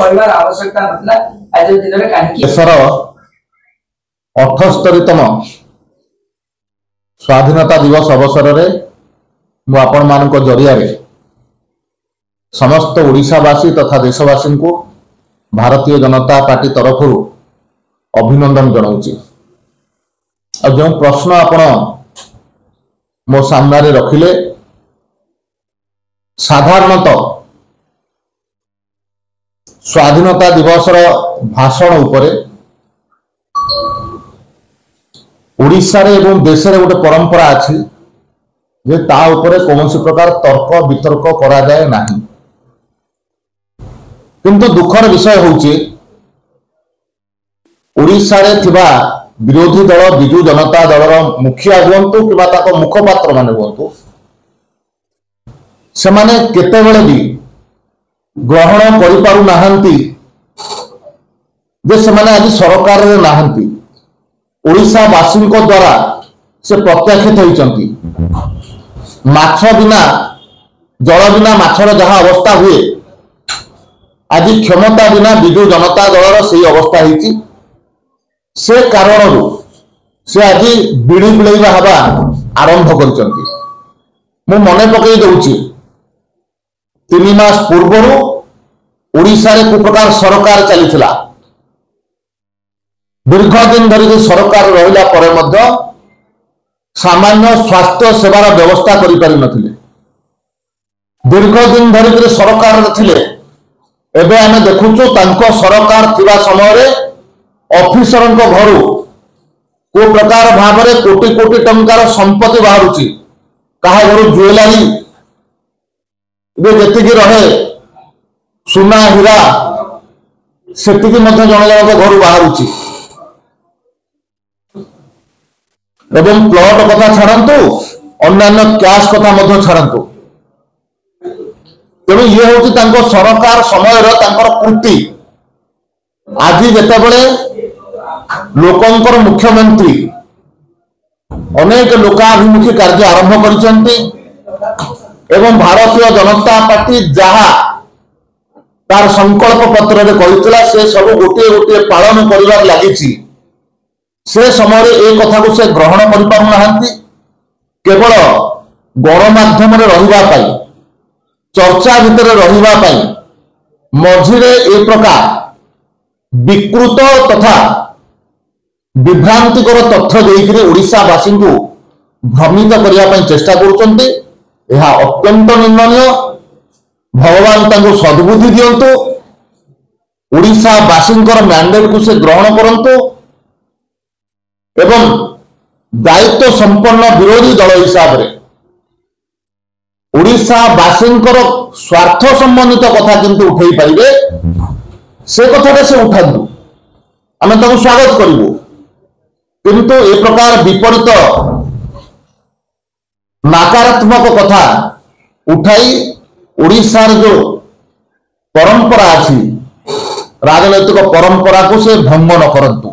କହିବାର ଆବଶ୍ୟକତା ନଥିଲା ଆଜି ଦିନରେ କାହିଁକି ଦେଶର 78তম ସ୍ୱାଧୀନତା ଦିବସ ଅବସରରେ ମୁଁ ଆପଣମାନଙ୍କ ଜରିଆରେ ସମସ୍ତ ଓଡ଼ିଶାବାସୀ ତଥା ଦେଶବାସୀଙ୍କୁ ଭାରତୀୟ ଜନତା ପାର୍ଟି ତରଫରୁ ଅଭିନନ୍ଦନ ଜଣାଉଛି। ଆଉ ଯେଉଁ ପ୍ରଶ୍ନ ଆପଣ ମୋ ସାମ୍ନାରେ ରଖିଲେ, ସାଧାରଣତଃ ସ୍ୱାଧୀନତା ଦିବସର ଭାଷଣ ଉପରେ ଓଡ଼ିଶାରେ ଏବଂ ଦେଶରେ ଗୋଟେ ପରମ୍ପରା ଅଛି ଯେ ତା ଉପରେ କୌଣସି ପ୍ରକାର ତର୍କ ବିତର୍କ କରାଯାଏ ନାହିଁ। କିନ୍ତୁ ଦୁଃଖର ବିଷୟ ହେଉଛି ଓଡ଼ିଶାରେ ଥିବା ବିରୋଧୀ ଦଳ ବିଜୁ ଜନତା ଦଳର ମୁଖିଆ ହୁଅନ୍ତୁ କିମ୍ବା ତାଙ୍କ ମୁଖପାତ୍ର ମାନେ ହୁଅନ୍ତୁ, ସେମାନେ କେତେବେଳେ ବି ଗ୍ରହଣ କରିପାରୁନାହାନ୍ତି ଯେ ସେମାନେ ଆଜି ସରକାରରେ ନାହାନ୍ତି। ଓଡ଼ିଶାବାସୀଙ୍କ ଦ୍ୱାରା ସେ ପ୍ରତ୍ୟାଖ୍ୟାତ ହୋଇଛନ୍ତି। ମାଛ ବିନା ଜଳ ବିନା ମାଛର ଯାହା ଅବସ୍ଥା ହୁଏ, ଆଜି କ୍ଷମତା ବିନା ବିଜୁ ଜନତା ଦଳର ସେହି ଅବସ୍ଥା ହେଇଛି। ସେ କାରଣରୁ ସେ ଆଜି ବିଡ଼ି ବିଳେଇବା ହେବା ଆରମ୍ଭ କରିଛନ୍ତି। ମୁଁ ମନେ ପକାଇ ଦେଉଛି, 3 ମାସ ପୂର୍ବରୁ ଓଡ଼ିଶାରେ କୋଉ ପ୍ରକାର ସରକାର ଚାଲିଥିଲା। ଦୀର୍ଘ ଦିନ ଧରିକି ସରକାର ରହିଲା ପରେ ମଧ୍ୟ ସାମାନ୍ୟ ସ୍ୱାସ୍ଥ୍ୟ ସେବାର ବ୍ୟବସ୍ଥା କରିପାରିନଥିଲେ। ଦୀର୍ଘ ଦିନ ଧରିକି ସରକାରରେ ଥିଲେ। ଏବେ ଆମେ ଦେଖୁଛୁ ତାଙ୍କ ସରକାର ଥିବା ସମୟରେ ଅଫିସରଙ୍କ ଘରୁ କୋଉ ପ୍ରକାର ଭାବରେ କୋଟି କୋଟି ଟଙ୍କାର ସମ୍ପତ୍ତି ବାହାରୁଛି। କାହା ଘରୁ ଜୁଏଲାରୀ ଯେତିକି ରହେ ସୁନା ହୀରା ସେତିକି ମଧ୍ୟ ଜଣ ଜଣଙ୍କ ଘରୁ ବାହାରୁଛି। ଏବଂ ପ୍ଲଟ କଥା ଛାଡ଼ନ୍ତୁ, ଅନ୍ୟାନ୍ୟ କ୍ୟାଶ କଥା ମଧ୍ୟ ଛାଡ଼ନ୍ତୁ। ତେଣୁ ଇଏ ହେଉଛି ତାଙ୍କ ସରକାର ସମୟର ତାଙ୍କର କୃତି। ଆଜି ଯେତେବେଳେ ଲୋକଙ୍କର ମୁଖ୍ୟମନ୍ତ୍ରୀ ଅନେକ ଲୋକାଭିମୁଖୀ କାର୍ଯ୍ୟ ଆରମ୍ଭ କରିଛନ୍ତି ଏବଂ ଭାରତୀୟ ଜନତା ପାର୍ଟି ଯାହା ତାର ସଂକଳ୍ପ ପତ୍ରରେ କହିଥିଲା ସେ ସବୁ ଗୋଟିଏ ଗୋଟିଏ ପାଳନ କରିବାରେ ଲାଗିଛି। ସେ ସମୟରେ ଏ କଥାକୁ ସେ ଗ୍ରହଣ କରିପାରୁନାହାନ୍ତି। କେବଳ ଗଣମାଧ୍ୟମରେ ରହିବା ପାଇଁ, ଚର୍ଚ୍ଚା ଭିତରେ ରହିବା ପାଇଁ ମଝିରେ ଏ ପ୍ରକାର ବିକୃତ ତଥା ବିଭ୍ରାନ୍ତିକର ତଥ୍ୟ ଦେଇକରି ଓଡ଼ିଶାବାସୀଙ୍କୁ ଭ୍ରମିତ କରିବା ପାଇଁ ଚେଷ୍ଟା କରୁଛନ୍ତି। ଏହା ଅତ୍ୟନ୍ତ ନିନ୍ଦନୀୟ। ଭଗବାନ ତାଙ୍କୁ ସଦ୍ବୁଦ୍ଧି ଦିଅନ୍ତୁ। ଓଡ଼ିଶାବାସୀଙ୍କର ମ୍ୟାଣ୍ଡେଟକୁ ସେ ଗ୍ରହଣ କରନ୍ତୁ ଏବଂ ଦାୟିତ୍ୱ ସମ୍ପନ୍ନ ବିରୋଧୀ ଦଳ ହିସାବରେ ଓଡ଼ିଶାବାସୀଙ୍କର ସ୍ୱାର୍ଥ ସମ୍ବନ୍ଧିତ କଥା କିନ୍ତୁ ଉଠେଇ ପାରିବେ, ସେ କଥାଟା ସେ ଉଠାନ୍ତୁ। ଆମେ ତାକୁ ସ୍ୱାଗତ କରିବୁ। କିନ୍ତୁ ଏ ପ୍ରକାର ବିପରୀତ ନକାରାତ୍ମକ କଥା ଉଠାଇ ଓଡ଼ିଶାର ଯେଉଁ ପରମ୍ପରା ଅଛି, ରାଜନୈତିକ ପରମ୍ପରାକୁ ସେ ଭଙ୍ଗ ନ କରନ୍ତୁ।